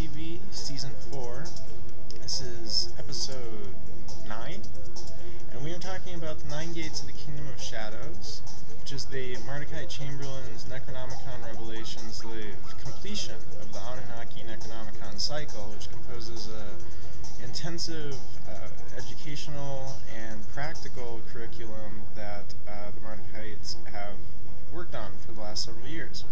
TV, Season 4. This is Episode 9, and we are talking about the 9 Gates of the Kingdom of Shadows, which is the Mardukite Chamberlains Necronomicon Revelations, the completion of the Anunnaki Necronomicon Cycle, which composes an intensive educational and practical curriculum that the Mardukites have worked on for the last several years.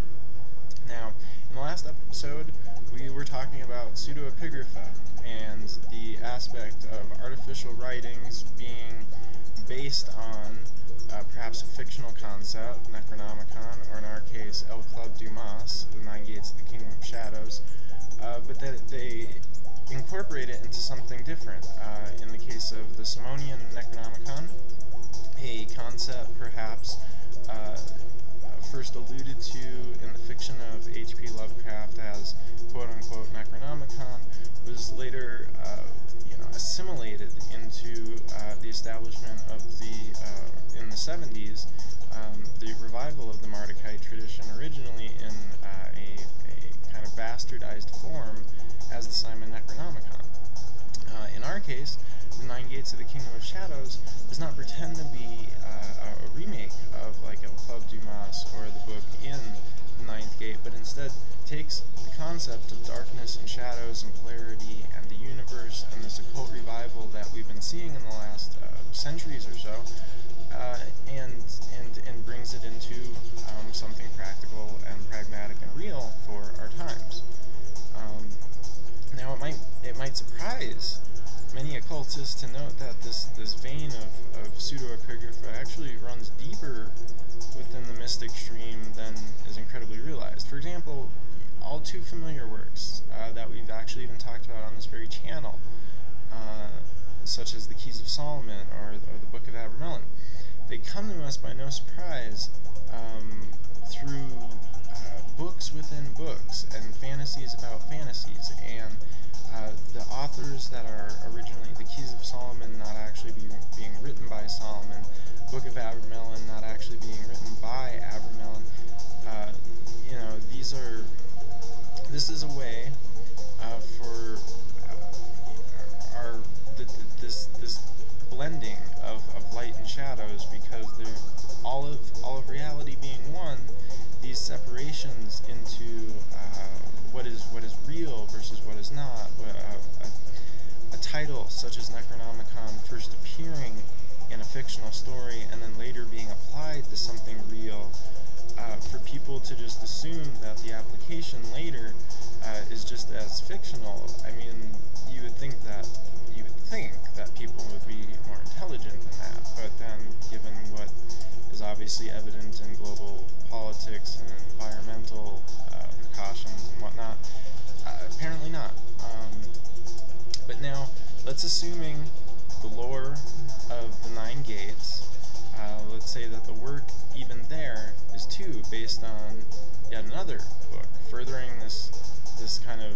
Now, in the last episode, we were talking about pseudoepigrapha and the aspect of artificial writings being based on perhaps a fictional concept, Necronomicon, or in our case, Club Dumas, the 9 Gates of the Kingdom of Shadows, but that they incorporate it into something different. In the case of the Simonian Necronomicon, a concept perhaps first alluded to in the fiction of H.P. Lovecraft as quote-unquote Necronomicon was later assimilated into the establishment of in the 70s, the revival of the Mardukite tradition, originally in a kind of bastardized form as the Simon Necronomicon. In our case, the 9 Gates of the Kingdom of Shadows does not pretend to be a remake of like Club Dumas or the book in the 9th Gate, but instead takes the concept of darkness and shadows and polarity and the universe and this occult revival that we've been seeing in the last centuries or so, and brings it into something practical and pragmatic and real for our times. Now, it might surprise many occultists to note that this vein of pseudoepigrapha actually runs deeper within the mystic stream than is incredibly realized. For example, all too familiar works that we've actually even talked about on this very channel, such as the Keys of Solomon or the Book of Abramelin, they come to us by no surprise through books within books and fantasies about fantasies, and the authors that are originally the Keys of Solomon not actually being written by Solomon, Book of Abramelin not actually being written by Abramelin. This is a way for this blending of light and shadows, because all of reality being one, these separations into what is real versus what is not. A title such as Necronomicon first appearing in a fictional story and then later being applied to something real, for people to just assume that the application later is just as fictional. I mean, you would think that people would be more intelligent than that, but then given what is obviously evident in global politics and environmental precautions and whatnot, apparently not. But now, let's assuming the lore of the 9 Gates, let's say that the work even there is too based on yet another book, furthering this kind of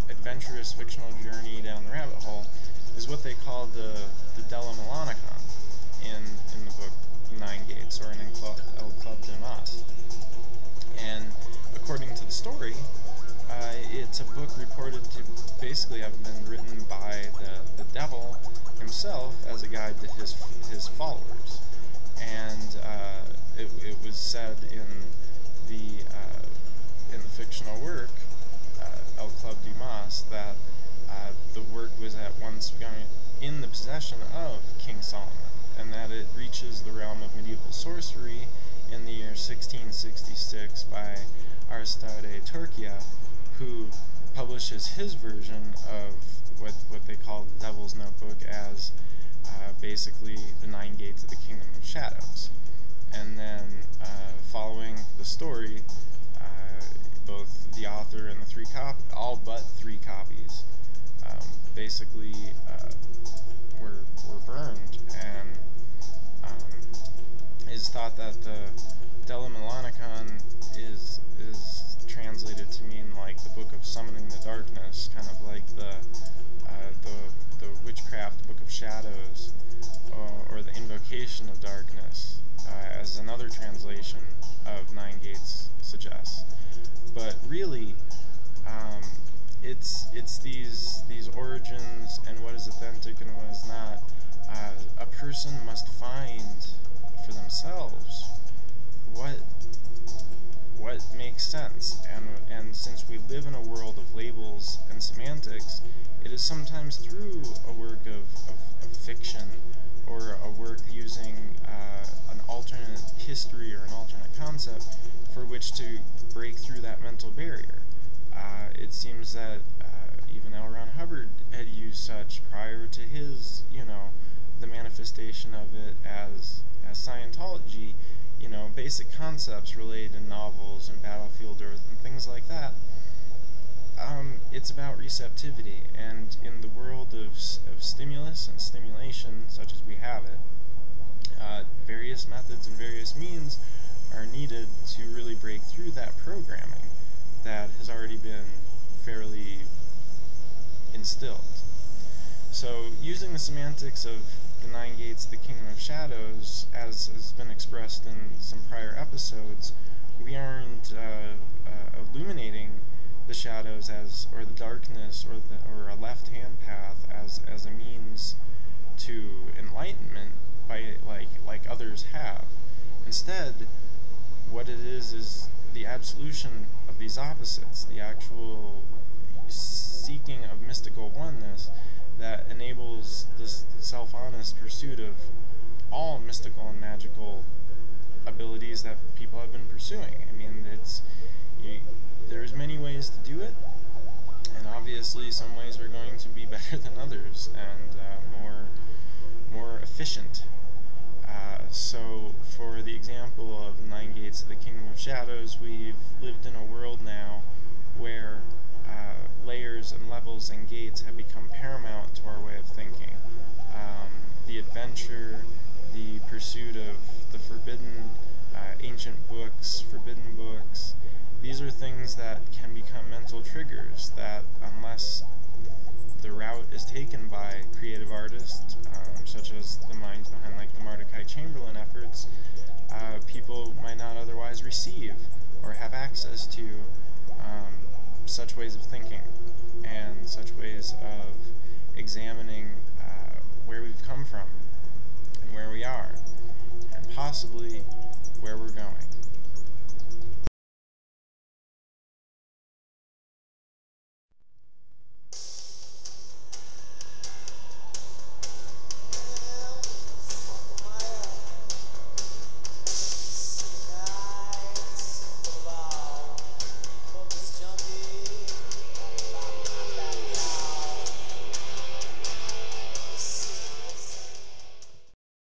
adventurous fictional journey down the rabbit hole, is what they call the Delomelanicon in the book 9 Gates, or in Club Dumas. And according to the story, it's a book reported to basically have been written by the devil himself as a guide to his followers. And it was said in the fictional work, Club Dumas, that the work was at once in the possession of King Solomon, and that it reaches the realm of medieval sorcery in the year 1666 by Aleister de Turquia, who publishes his version of what they call the Devil's Notebook as basically the 9 Gates of the Kingdom of Shadows. And then following the story, both the author and all but three copies, basically were burned, and it's thought that the Delomelanicon is translated to mean like the Book of Summoning the Darkness, kind of like the Witchcraft Book of Shadows, or the Invocation of Darkness, as another translation of 9 Gates suggests. But really, it's these origins and what is authentic and what is not. A person must find for themselves what makes sense, and since we live in a world of labels and semantics, it is sometimes through a work of fiction or a work using an alternate history or an alternate concept for which to break through that mental barrier. It seems that even L. Ron Hubbard had used such prior to his, the manifestation of it as Scientology, basic concepts related in novels and Battlefield Earth and things like that. It's about receptivity, and in the world of stimulus and stimulation, such as we have it, various methods and various means are needed to really break through that programming that has already been fairly instilled. So, using the semantics of the Nine Gates, the Kingdom of Shadows, as has been expressed in some prior episodes, we aren't illuminating the shadows or the darkness, or a left-hand path as a means to enlightenment by like others have. Instead, what it is the absolution of these opposites, the actual seeking of mystical oneness that enables this self-honest pursuit of all mystical and magical abilities that people have been pursuing. I mean, there's many ways to do it, and obviously some ways are going to be better than others and more efficient. So, for the example of the Nine Gates of the Kingdom of Shadows, we've lived in a world now where layers and levels and gates have become paramount to our way of thinking. The adventure, the pursuit of the forbidden, ancient books, forbidden books, these are things that can become mental triggers that, unless the route is taken by creative artists, such as the minds behind like the Mardukite Chamberlain efforts, people might not otherwise receive or have access to such ways of thinking and such ways of examining where we've come from and where we are, and possibly where we're going.